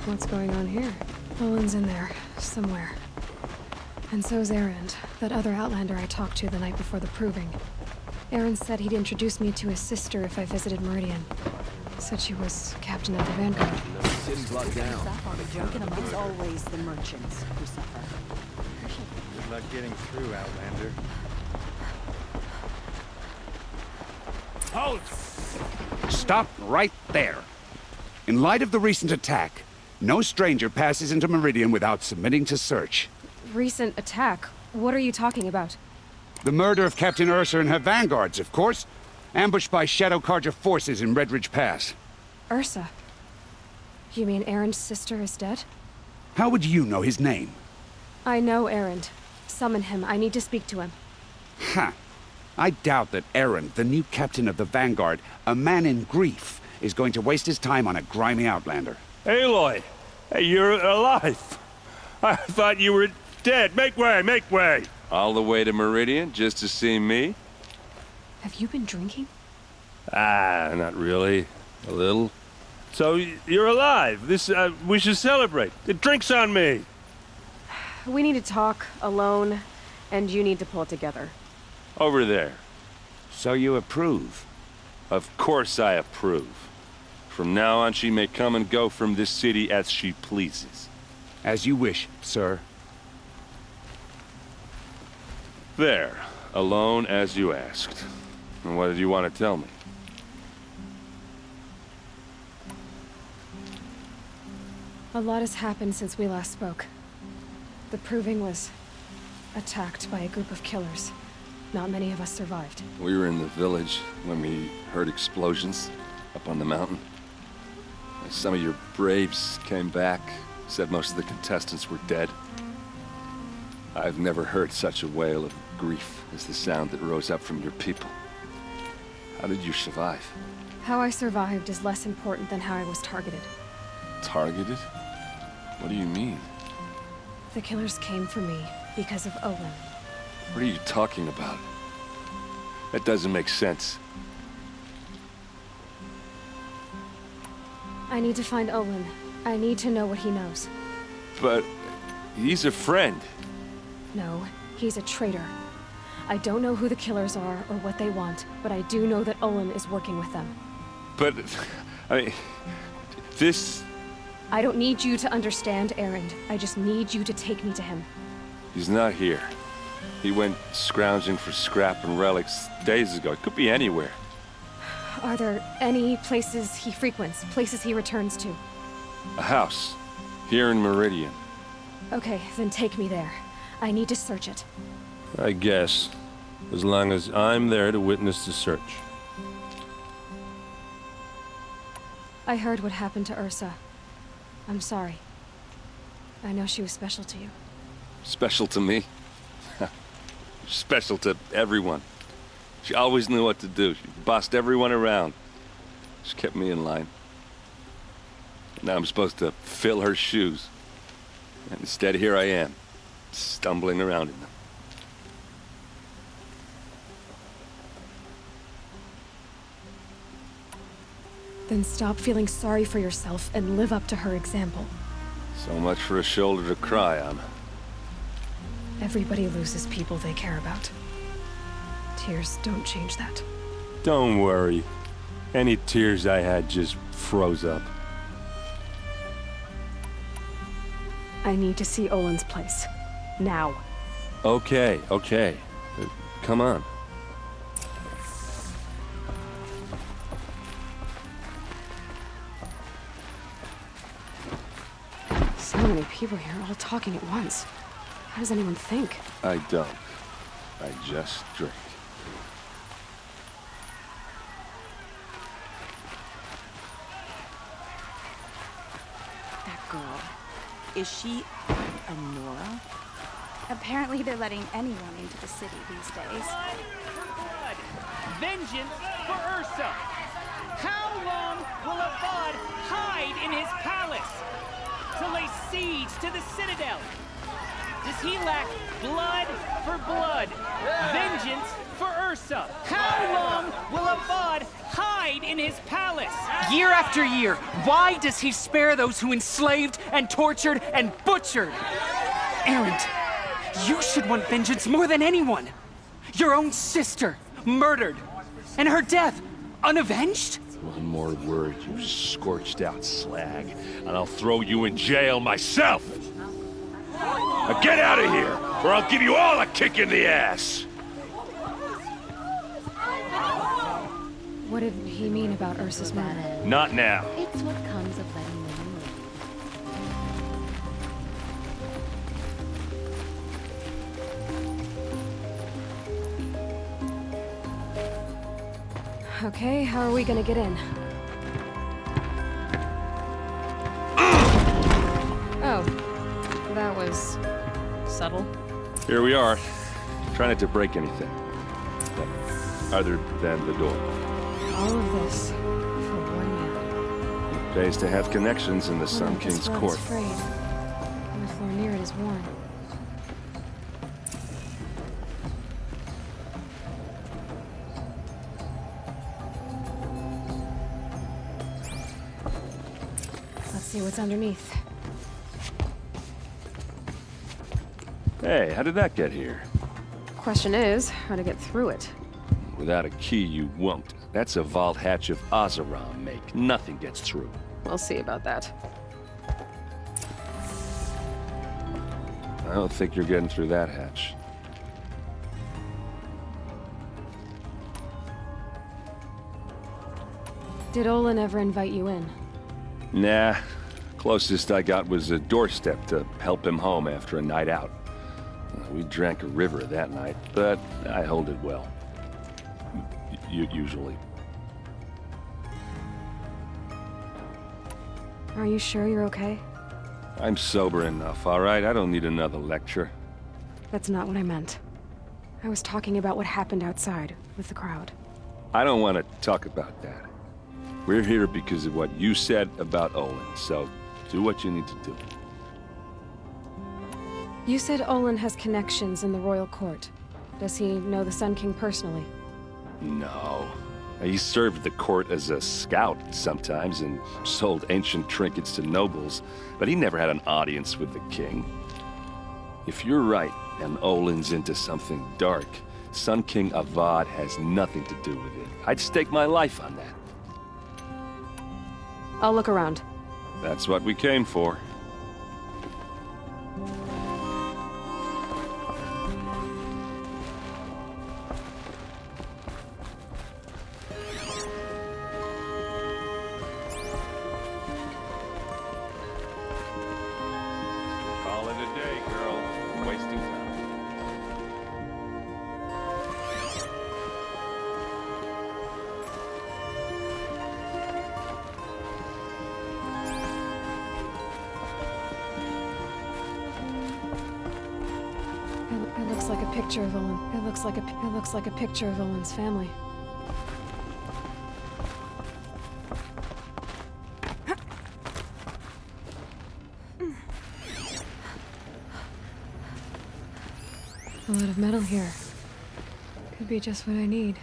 What's going on here? Owen's in there, somewhere. And so's Erend, that other Outlander I talked to the night before the proving. Erend said he'd introduce me to his sister if I visited Meridian. Said she was captain of the Vanguard. City's locked down. It's always the merchants who suffer. Good luck getting through, Outlander. Halt! Stop right there. In light of the recent attack, no stranger passes into Meridian without submitting to search. Recent attack? What are you talking about? The murder of Captain Ursa and her vanguards, of course. Ambushed by Shadow Carja forces in Redridge Pass. Ursa? You mean Erend's sister is dead? How would you know his name? I know Erend. Summon him. I need to speak to him. Ha! I doubt that Erend, the new captain of the Vanguard, a man in grief, is going to waste his time on a grimy Outlander. Aloy! Hey, you're alive! I thought you were dead. Make way, make way! All the way to Meridian just to see me? Have you been drinking? Ah, not really. A little. So, you're alive. We should celebrate. The drink's on me! We need to talk, alone, and you need to pull it together. Over there. So you approve? Of course I approve. From now on, she may come and go from this city as she pleases. As you wish, sir. There. Alone as you asked. And what did you want to tell me? A lot has happened since we last spoke. The Proving was attacked by a group of killers. Not many of us survived. We were in the village when we heard explosions up on the mountain. Some of your braves came back, said most of the contestants were dead. I've never heard such a wail of grief as the sound that rose up from your people. How did you survive? How I survived is less important than how I was targeted. Targeted? What do you mean? The killers came for me because of Owen. What are you talking about? That doesn't make sense. I need to find Owen. I need to know what he knows. But he's a friend. No, he's a traitor. I don't know who the killers are or what they want, but I do know that Owen is working with them. But, I mean, this... I don't need you to understand, Erend. I just need you to take me to him. He's not here. He went scrounging for scrap and relics days ago. It could be anywhere. Are there any places he frequents, places he returns to? A house. Here in Meridian. Okay, then take me there. I need to search it. I guess. As long as I'm there to witness the search. I heard what happened to Ursa. I'm sorry. I know she was special to you. Special to me? Special to everyone. She always knew what to do. She bossed everyone around. She kept me in line. Now I'm supposed to fill her shoes. And instead, here I am, stumbling around in them. Then stop feeling sorry for yourself and live up to her example. So much for a shoulder to cry on. Everybody loses people they care about. Tears don't change that. Don't worry. Any tears I had just froze up. I need to see Owen's place. Now. Okay. Come on. So many people here, all talking at once. How does anyone think? I don't. I just drink. That girl. Is she a Nora? Apparently they're letting anyone into the city these days. Blood for blood. Vengeance for Ursa. How long will Avad hide in his palace to lay siege to the citadel? Does he lack blood for blood? Vengeance for Ursa. How long will Avad hide in his palace? Year after year, why does he spare those who enslaved and tortured and butchered? Erend, you should want vengeance more than anyone. Your own sister, murdered, and her death, unavenged? One more word, you scorched out slag, and I'll throw you in jail myself! Now get out of here, or I'll give you all a kick in the ass! What did he mean about Ursa's murder? Not now. It's what comes of letting women live. Okay, how are we gonna get in? Oh, that was subtle. Here we are. Try not to break anything. Other than the door. All of this for one man. It pays to have connections in the Sun King's court. Frayed. And the floor near it is worn. Let's see what's underneath. Hey, how did that get here? Question is, how to get through it. Without a key, you won't. That's a vault hatch of Ozeram make. Nothing gets through. We'll see about that. I don't think you're getting through that hatch. Did Olin ever invite you in? Nah. Closest I got was a doorstep to help him home after a night out. We drank a river that night, but I hold it well. Usually. Are you sure you're okay? I'm sober enough, all right? I don't need another lecture. That's not what I meant. I was talking about what happened outside with the crowd. I don't want to talk about that. We're here because of what you said about Olin, so do what you need to do. You said Olin has connections in the royal court. Does he know the Sun King personally? No. He served the court as a scout sometimes and sold ancient trinkets to nobles, but he never had an audience with the king. If you're right, and Olin's into something dark, Sun King Avad has nothing to do with it. I'd stake my life on that. I'll look around. That's what we came for. Call it a day, girl. Wasting time. It looks like a picture of Olin. It looks like a picture of Olin's family. A lot of metal here. Could be just what I need.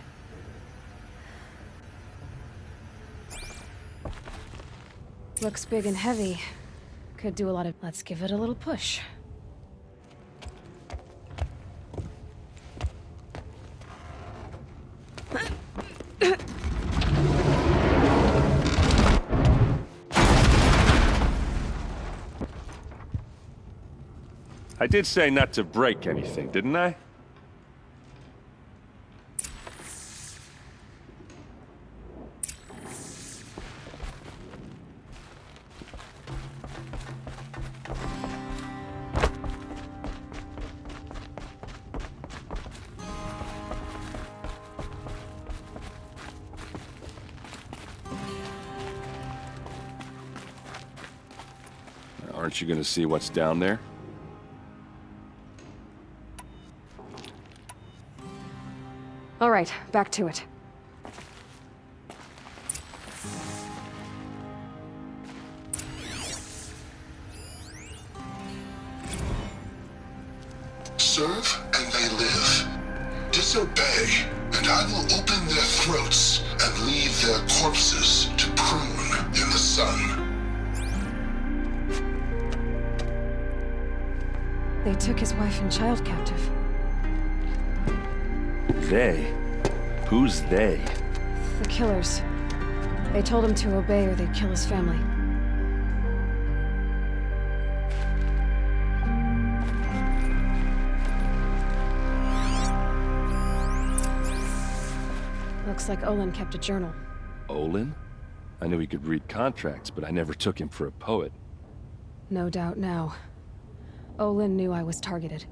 Looks big and heavy. Could do a lot of... Let's give it a little push. I did say not to break anything, didn't I? Aren't you gonna see what's down there? All right, back to it. Serve and they live. Disobey, and I will open their throats and leave their corpses to prune in the sun. They took his wife and child captive. They? Who's they? The killers. They told him to obey or they'd kill his family. Looks like Olin kept a journal. Olin? I knew he could read contracts, but I never took him for a poet. No doubt now. Olin knew I was targeted.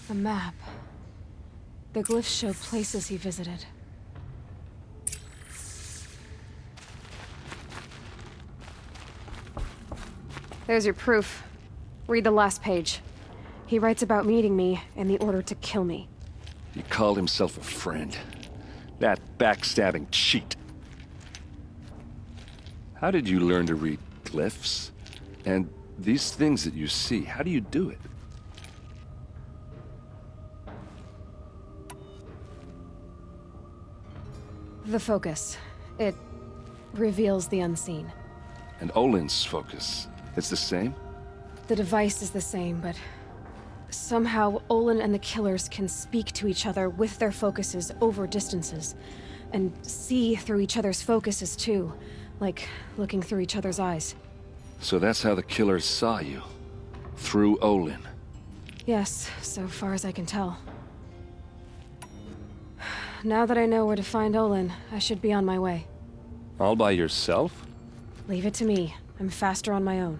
A map. The glyphs show places he visited. There's your proof. Read the last page. He writes about meeting me and the order to kill me. He called himself a friend. That backstabbing cheat. How did you learn to read glyphs? And these things that you see, how do you do it? The focus. It reveals the unseen. And Olin's focus, it's the same? The device is the same, but somehow Olin and the killers can speak to each other with their focuses over distances, and see through each other's focuses too, like looking through each other's eyes. So that's how the killers saw you? Through Olin? Yes, so far as I can tell. Now that I know where to find Olin, I should be on my way. All by yourself? Leave it to me. I'm faster on my own.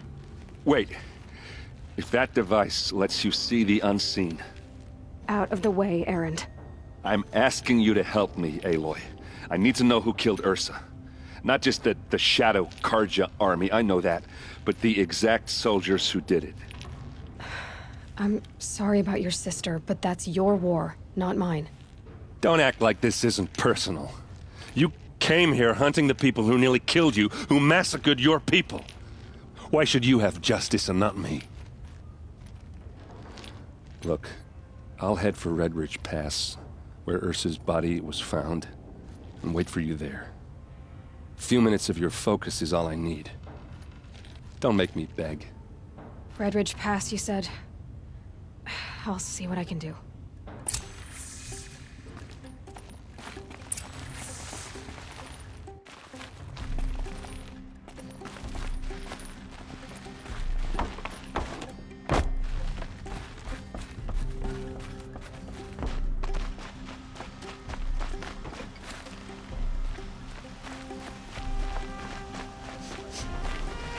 Wait. If that device lets you see the unseen... Out of the way, Erend. I'm asking you to help me, Aloy. I need to know who killed Ursa. Not just the Shadow Karja army, I know that, but the exact soldiers who did it. I'm sorry about your sister, but that's your war, not mine. Don't act like this isn't personal. You came here hunting the people who nearly killed you, who massacred your people. Why should you have justice and not me? Look, I'll head for Red Ridge Pass, where Ursa's body was found, and wait for you there. A few minutes of your focus is all I need. Don't make me beg. Red Ridge Pass, you said? I'll see what I can do.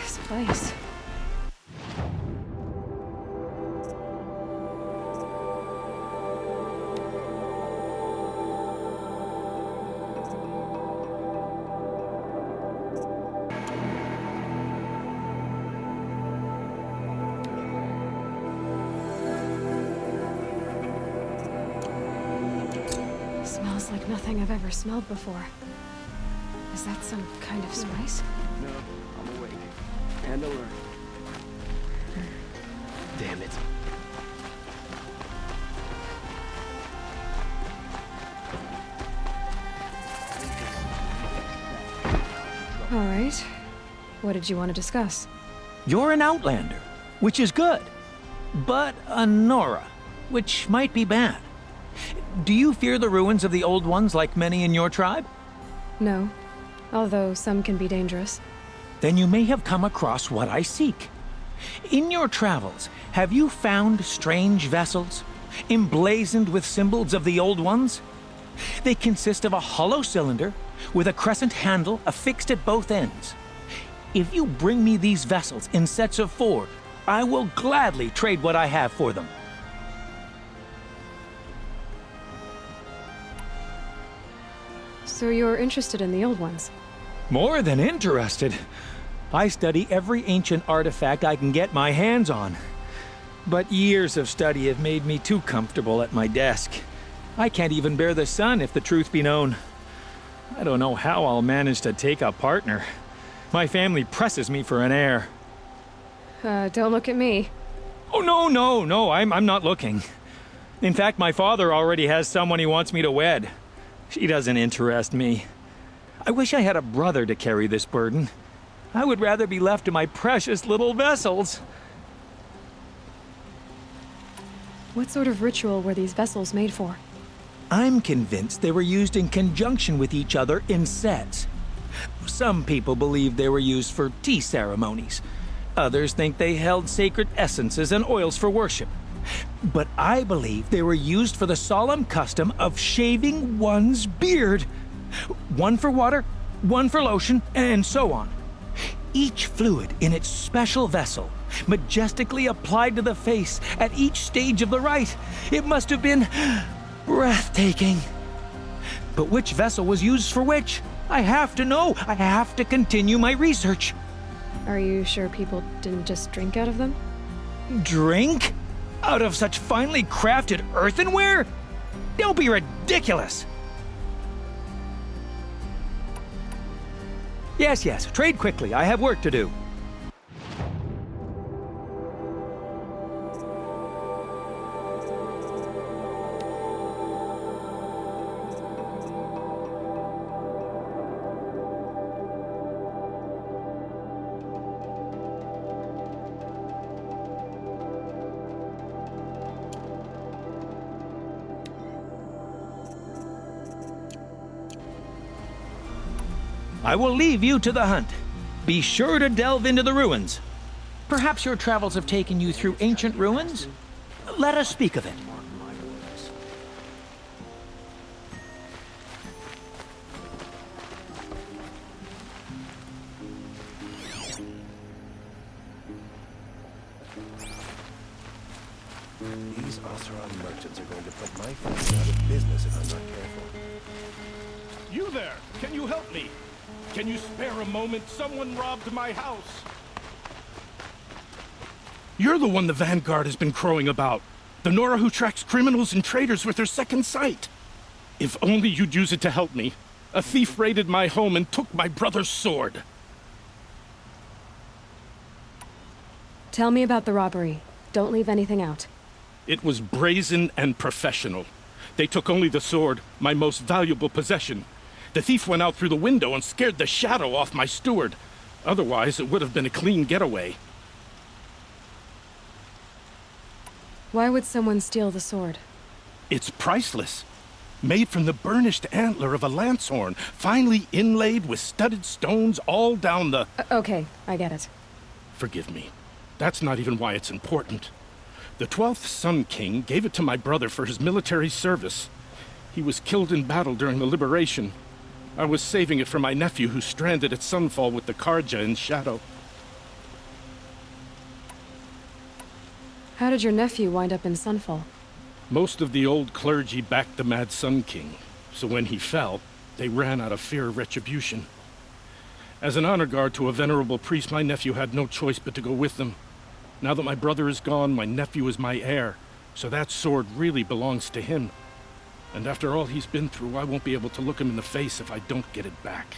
This place. Smells like nothing I've ever smelled before. Is that some kind of spice? No, I'm awake. And alert. Damn it. All right. What did you want to discuss? You're an outlander, which is good. But a Nora, which might be bad. Do you fear the ruins of the Old Ones like many in your tribe? No. Although some can be dangerous. Then you may have come across what I seek. In your travels, have you found strange vessels, emblazoned with symbols of the Old Ones? They consist of a hollow cylinder with a crescent handle affixed at both ends. If you bring me these vessels in sets of 4, I will gladly trade what I have for them. So you're interested in the Old Ones? More than interested. I study every ancient artifact I can get my hands on. But years of study have made me too comfortable at my desk. I can't even bear the sun, if the truth be known. I don't know how I'll manage to take a partner. My family presses me for an heir. Don't look at me. Oh, no, I'm not looking. In fact, my father already has someone he wants me to wed. She doesn't interest me. I wish I had a brother to carry this burden. I would rather be left to my precious little vessels. What sort of ritual were these vessels made for? I'm convinced they were used in conjunction with each other in sets. Some people believe they were used for tea ceremonies. Others think they held sacred essences and oils for worship. But I believe they were used for the solemn custom of shaving one's beard. One for water, one for lotion, and so on. Each fluid in its special vessel, majestically applied to the face at each stage of the rite. It must have been breathtaking. But which vessel was used for which? I have to know. I have to continue my research. Are you sure people didn't just drink out of them? Drink? Out of such finely crafted earthenware? Don't be ridiculous. Yes, trade quickly. I have work to do. I will leave you to the hunt. Be sure to delve into the ruins. Perhaps your travels have taken you through ancient ruins? Let us speak of it. These Oseram merchants are going to put my family out of business if I'm not careful. You there! Can you help me? Can you spare a moment? Someone robbed my house. You're the one the Vanguard has been crowing about. The Nora who tracks criminals and traitors with her second sight. If only you'd use it to help me. A thief raided my home and took my brother's sword. Tell me about the robbery. Don't leave anything out. It was brazen and professional. They took only the sword, my most valuable possession. The thief went out through the window and scared the shadow off my steward. Otherwise, it would have been a clean getaway. Why would someone steal the sword? It's priceless. Made from the burnished antler of a lancehorn, finely inlaid with studded stones all down the... Okay, I get it. Forgive me. That's not even why it's important. The 12th Sun King gave it to my brother for his military service. He was killed in battle during the liberation. I was saving it for my nephew who's stranded at Sunfall with the Karja in Shadow. How did your nephew wind up in Sunfall? Most of the old clergy backed the Mad Sun King, so when he fell, they ran out of fear of retribution. As an honor guard to a venerable priest, my nephew had no choice but to go with them. Now that my brother is gone, my nephew is my heir, so that sword really belongs to him. And after all he's been through, I won't be able to look him in the face if I don't get it back.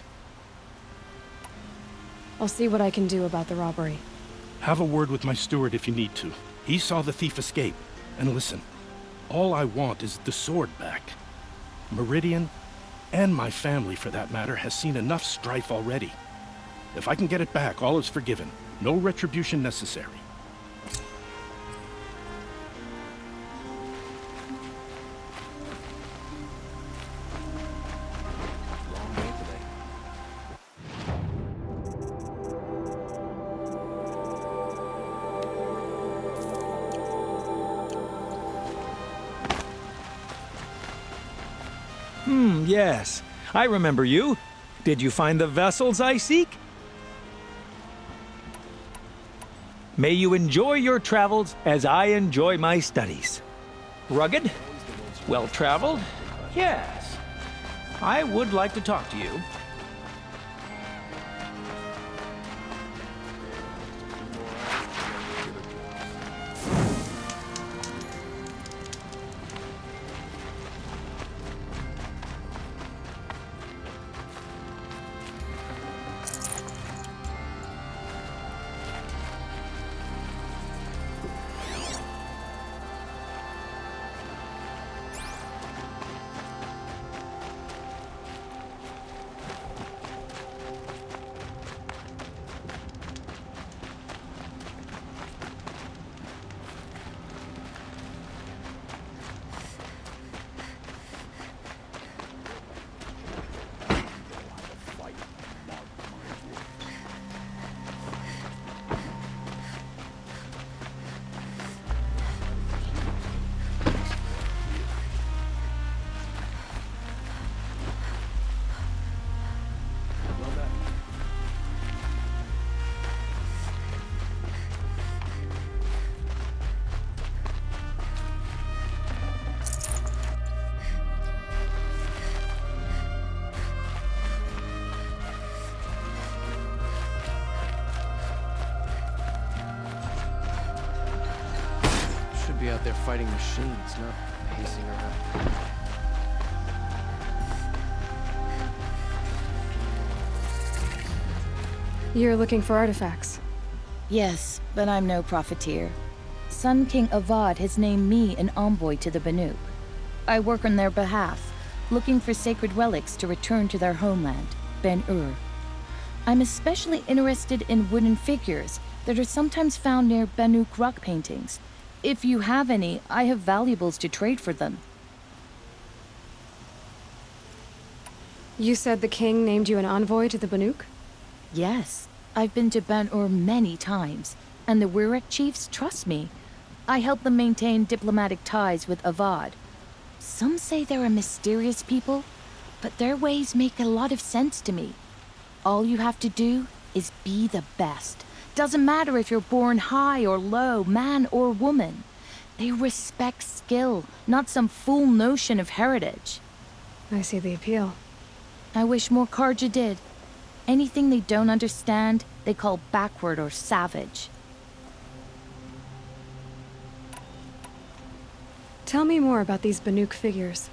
I'll see what I can do about the robbery. Have a word with my steward if you need to. He saw the thief escape. And listen, all I want is the sword back. Meridian, and my family for that matter, has seen enough strife already. If I can get it back, all is forgiven. No retribution necessary. Yes. I remember you. Did you find the vessels I seek? May you enjoy your travels as I enjoy my studies. Rugged? Well-traveled? Yes. I would like to talk to you. be out there fighting machines, not pacing around. You're looking for artifacts? Yes, but I'm no profiteer. Sun King Avad has named me an envoy to the Banuk. I work on their behalf, looking for sacred relics to return to their homeland, Ben-Ur. I'm especially interested in wooden figures that are sometimes found near Banuk rock paintings. If you have any, I have valuables to trade for them. You said the king named you an envoy to the Banuk? Yes, I've been to Ben-Ur many times, and the Wirek chiefs trust me. I help them maintain diplomatic ties with Avad. Some say they're a mysterious people, but their ways make a lot of sense to me. All you have to do is be the best. Doesn't matter if you're born high or low, man or woman. They respect skill, not some fool notion of heritage. I see the appeal. I wish more Karja did. Anything they don't understand, they call backward or savage. Tell me more about these Banuk figures.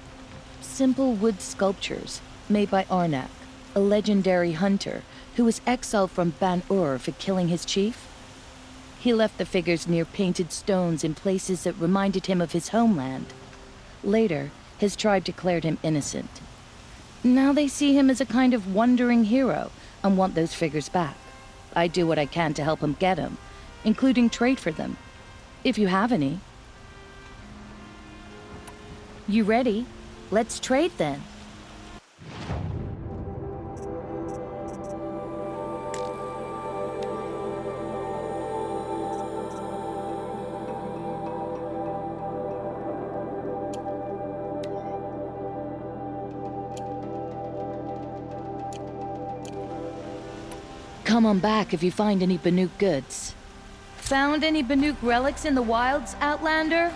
Simple wood sculptures made by Arnak, a legendary hunter who was exiled from Ban-Ur for killing his chief. He left the figures near painted stones in places that reminded him of his homeland. Later, his tribe declared him innocent. Now they see him as a kind of wandering hero and want those figures back. I do what I can to help him get them, including trade for them, if you have any. You ready? Let's trade then. Come on back if you find any Banuk goods. Found any Banuk relics in the wilds, Outlander?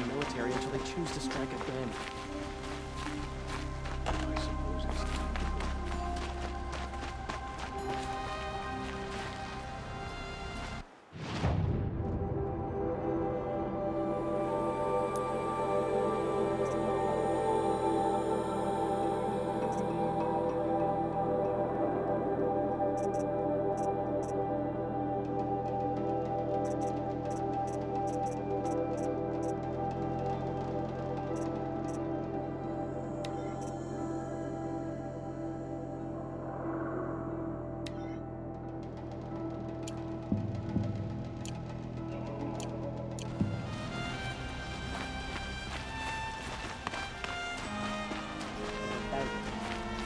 Military until they choose to strike again. I suppose it's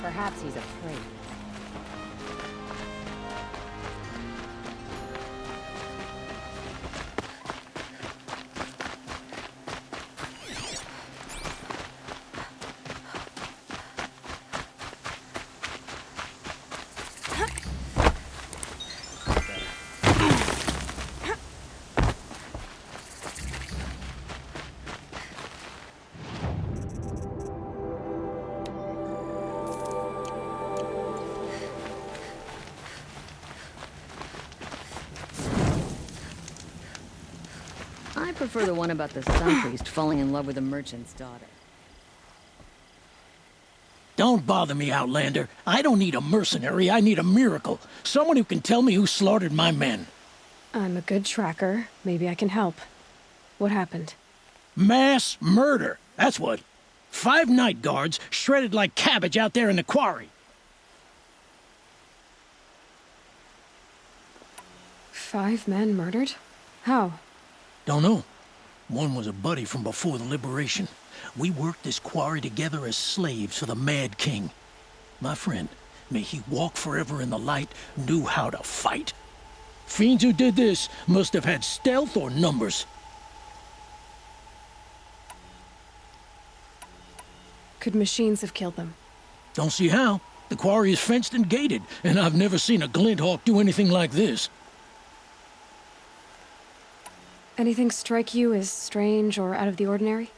Perhaps he's afraid. I prefer the one about the sun priest falling in love with a merchant's daughter. Don't bother me, Outlander. I don't need a mercenary, I need a miracle. Someone who can tell me who slaughtered my men. I'm a good tracker. Maybe I can help. What happened? Mass murder, that's what. 5 night guards shredded like cabbage out there in the quarry. 5 men murdered? How? Don't know. One was a buddy from before the liberation. We worked this quarry together as slaves for the Mad King. My friend, may he walk forever in the light, knew how to fight. Fiends who did this must have had stealth or numbers. Could machines have killed them? Don't see how. The quarry is fenced and gated, and I've never seen a Glinthawk do anything like this. Anything strike you as strange or out of the ordinary?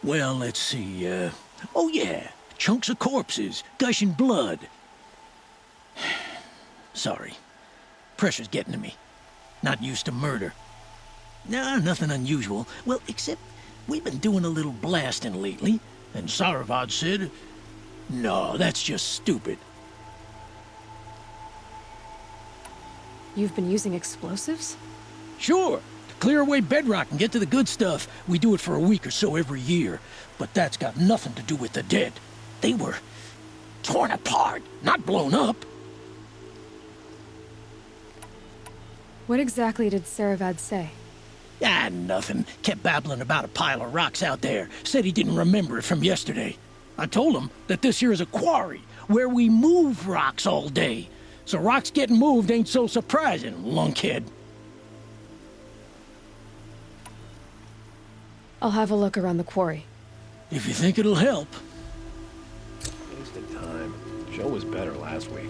Well, let's see, oh yeah, chunks of corpses, gushing blood. Sorry. Pressure's getting to me. Not used to murder. Nah, nothing unusual. Well, except we've been doing a little blasting lately, and Saravad said, no, that's just stupid. You've been using explosives? Sure. To clear away bedrock and get to the good stuff, we do it for a week or so every year. But that's got nothing to do with the dead. They were torn apart, not blown up. What exactly did Saravad say? Ah, nothing. Kept babbling about a pile of rocks out there. Said he didn't remember it from yesterday. I told him that this here is a quarry, where we move rocks all day. So rocks getting moved ain't so surprising, lunkhead. I'll have a look around the quarry. If you think it'll help. Wasted time. Joe was better last week.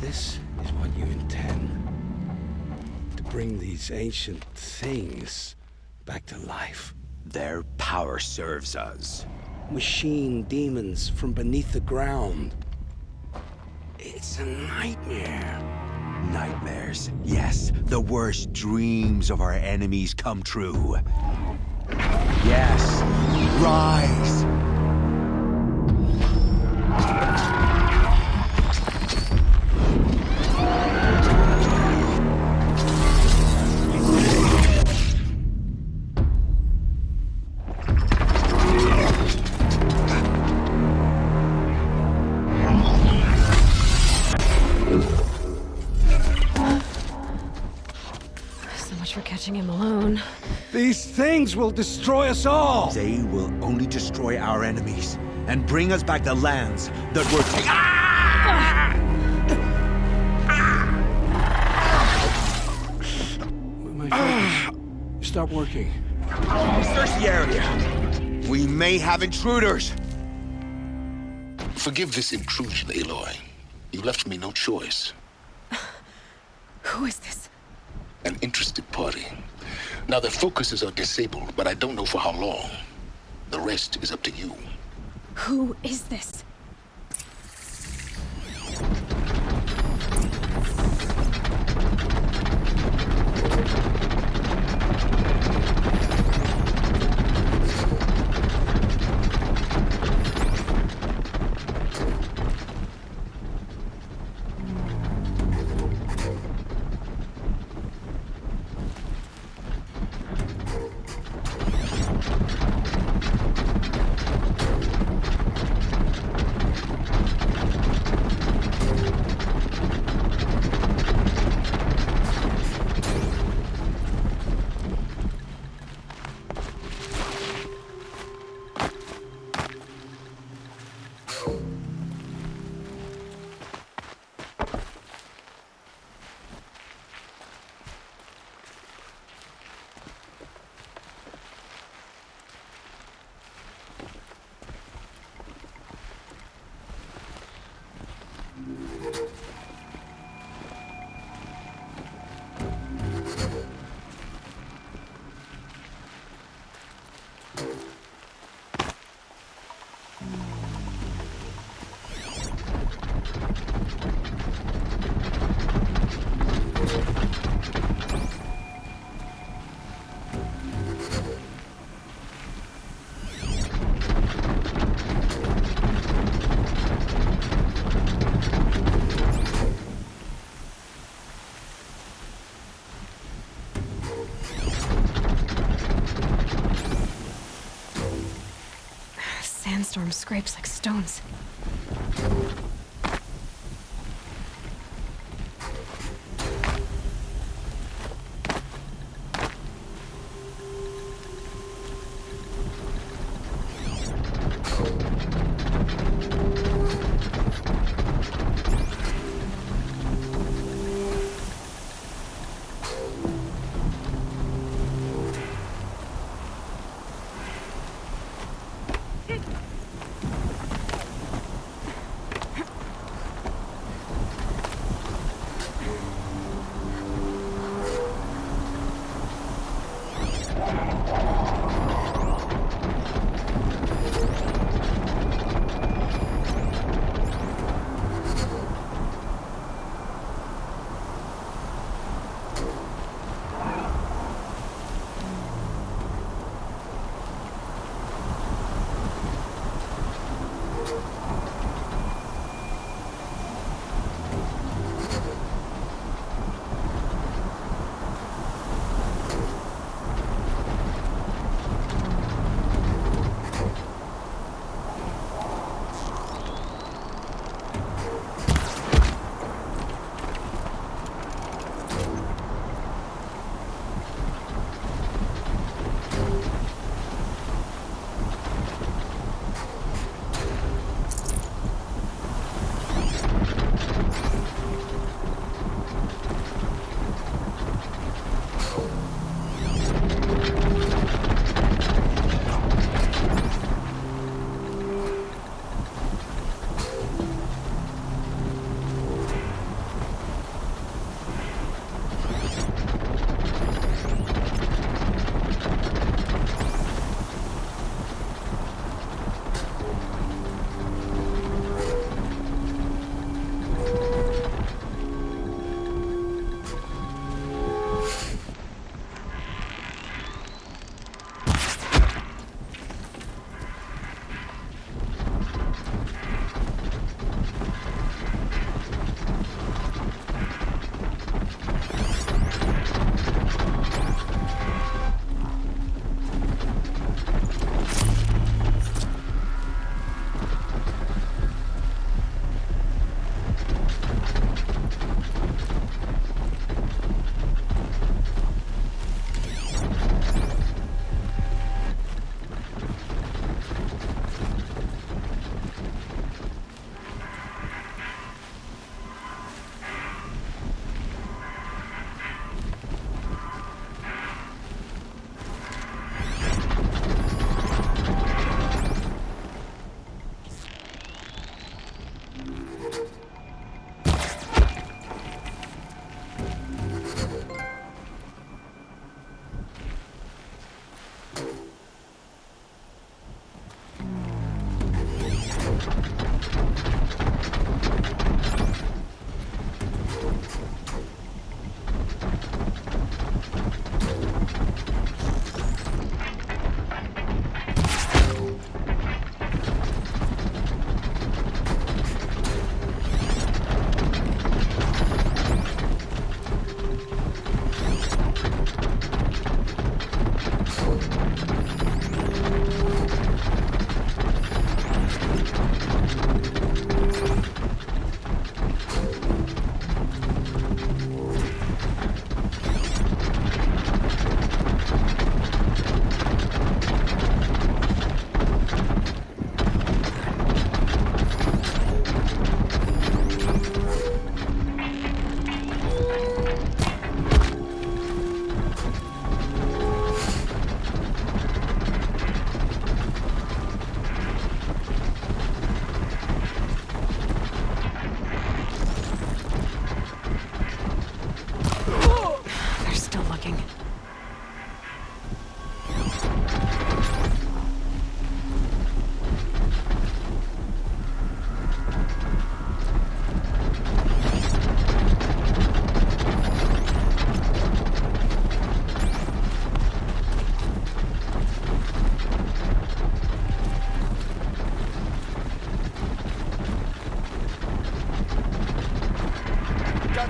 This is what you intend. To bring these ancient things back to life. Their power serves us. Machine demons from beneath the ground. It's a nightmare. Nightmares, yes. The worst dreams of our enemies come true. Yes, rise! For catching him alone. These things will destroy us all! They will only destroy our enemies and bring us back the lands that were taken. My focus. Stop working. Search the area. We may have intruders. Forgive this intrusion, Aloy. You left me no choice. Who is this? An interested party. Now their focuses are disabled, but I don't know for how long. The rest is up to you. Who is this? Sandstorm scrapes like stones.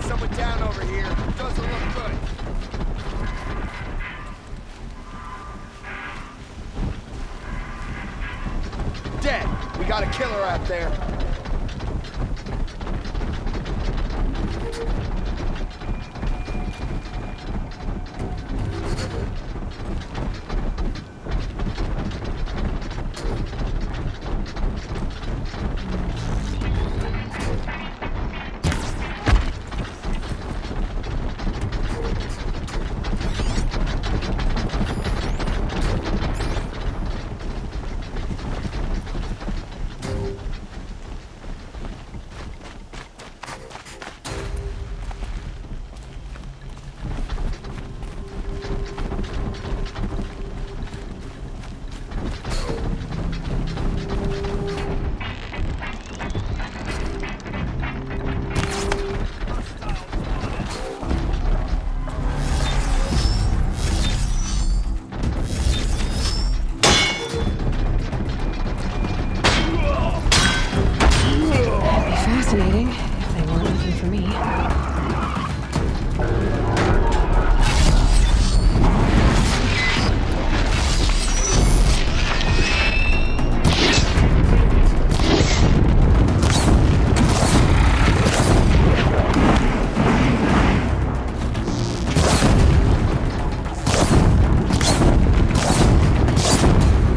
got someone down over here. Doesn't look good. Dead. We got a killer out there. Fascinating, if they weren't looking for me.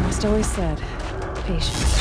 Must always said, patience.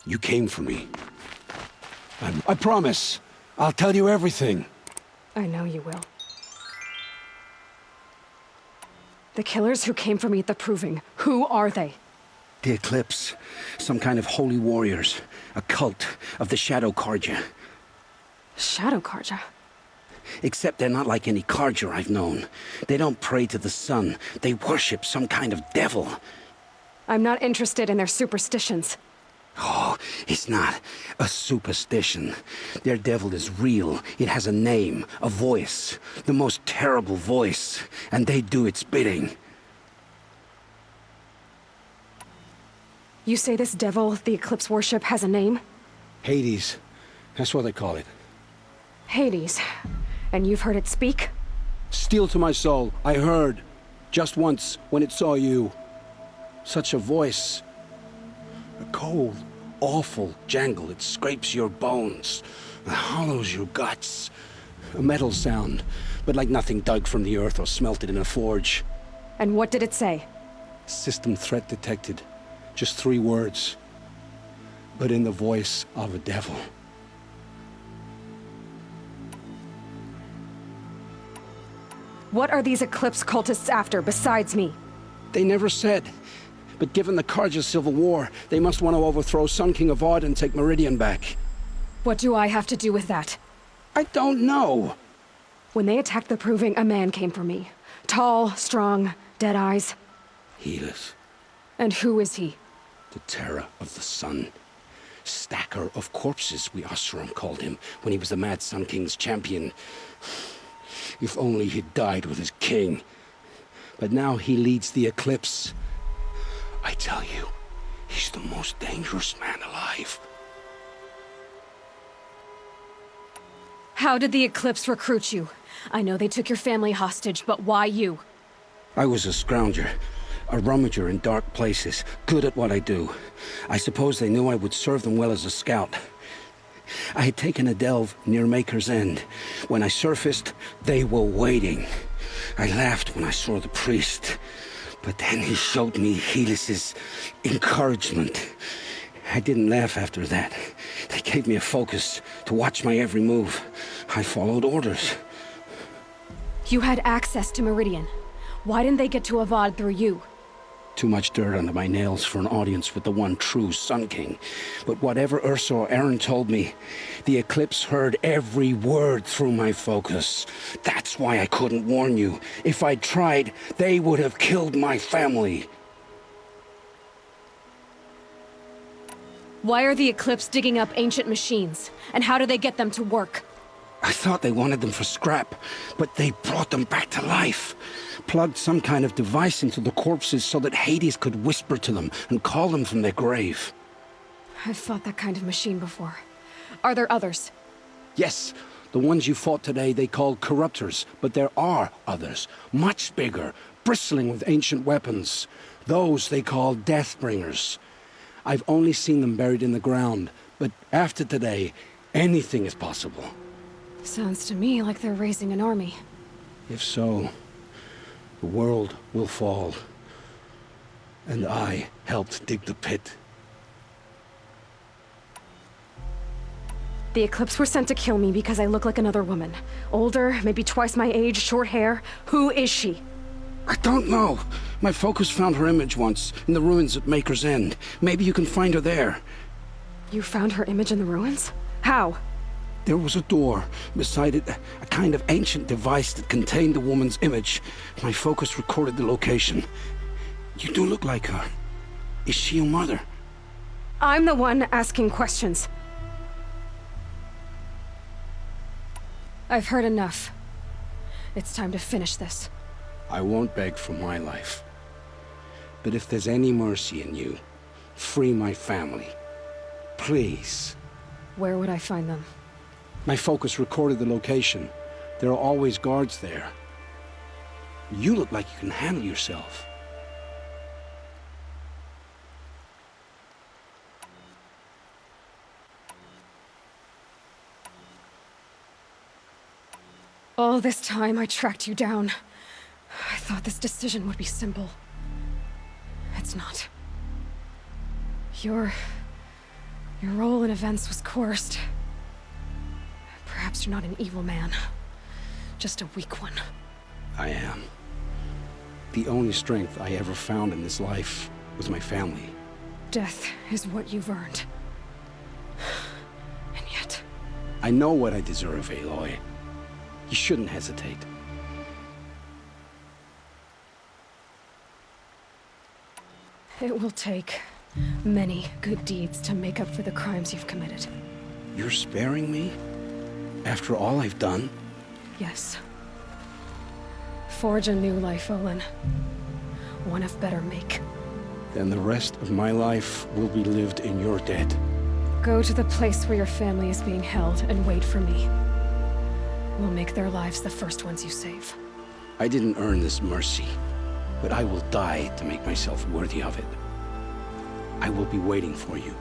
You came for me. I promise. I'll tell you everything. I know you will. The killers who came for me at the Proving, who are they? The Eclipse. Some kind of holy warriors. A cult of the Shadow Carja. Shadow Carja? Except they're not like any Carja I've known. They don't pray to the sun. They worship some kind of devil. I'm not interested in their superstitions. Oh, it's not a superstition. Their devil is real. It has a name, a voice, the most terrible voice, and they do its bidding. You say this devil the Eclipse worship has a name? Hades. That's what they call it. Hades. And you've heard it speak? Steel to my soul, I heard. Just once, when it saw you. Such a voice. A cold, awful jangle. It scrapes your bones. It hollows your guts. A metal sound, but like nothing dug from the earth or smelted in a forge. And what did it say? System threat detected. Just 3 words. But in the voice of a devil. What are these Eclipse cultists after, besides me? They never said. But given the Carja civil war, they must want to overthrow Sun King Avad and take Meridian back. What do I have to do with that? I don't know. When they attacked the Proving, a man came for me. Tall, strong, dead eyes. Helis. And who is he? The terror of the sun. Stacker of corpses, we Oseram called him, when he was the Mad Sun King's champion. If only he'd died with his king. But now he leads the Eclipse. I tell you, he's the most dangerous man alive. How did the Eclipse recruit you? I know they took your family hostage, but why you? I was a scrounger, a rummager in dark places, good at what I do. I suppose they knew I would serve them well as a scout. I had taken a delve near Maker's End. When I surfaced, they were waiting. I laughed when I saw the priest, but then he showed me Helis's encouragement. I didn't laugh after that. They gave me a focus to watch my every move. I followed orders. You had access to Meridian. Why didn't they get to Avad through you? Too much dirt under my nails for an audience with the one true Sun King. But whatever Ursa or Aaron told me, the Eclipse heard every word through my focus. That's why I couldn't warn you. If I'd tried, they would have killed my family. Why are the Eclipse digging up ancient machines? And how do they get them to work? I thought they wanted them for scrap, but they brought them back to life. Plugged some kind of device into the corpses so that Hades could whisper to them and call them from their grave. I've fought that kind of machine before. Are there others? Yes, the ones you fought today they called corruptors, but there are others, much bigger, bristling with ancient weapons. Those they call Deathbringers. I've only seen them buried in the ground, but after today, anything is possible. Sounds to me like they're raising an army. If so, the world will fall. And I helped dig the pit. The Eclipse were sent to kill me because I look like another woman. Older, maybe twice my age, short hair. Who is she? I don't know. My focus found her image once, in the ruins at Maker's End. Maybe you can find her there. You found her image in the ruins? How? There was a door. Beside it, a kind of ancient device that contained the woman's image. My focus recorded the location. You do look like her. Is she your mother? I'm the one asking questions. I've heard enough. It's time to finish this. I won't beg for my life. But if there's any mercy in you, free my family. Please. Where would I find them? My focus recorded the location. There are always guards there. You look like you can handle yourself. All this time I tracked you down. I thought this decision would be simple. It's not. Your role in events was coerced. Perhaps you're not an evil man. Just a weak one. I am. The only strength I ever found in this life was my family. Death is what you've earned. And yet... I know what I deserve, Aloy. You shouldn't hesitate. It will take many good deeds to make up for the crimes you've committed. You're sparing me? After all I've done? Yes. Forge a new life, Olin. One of better make. then the rest of my life will be lived in your debt. Go to the place where your family is being held and wait for me. We'll make their lives the first ones you save. I didn't earn this mercy, but I will die to make myself worthy of it. I will be waiting for you.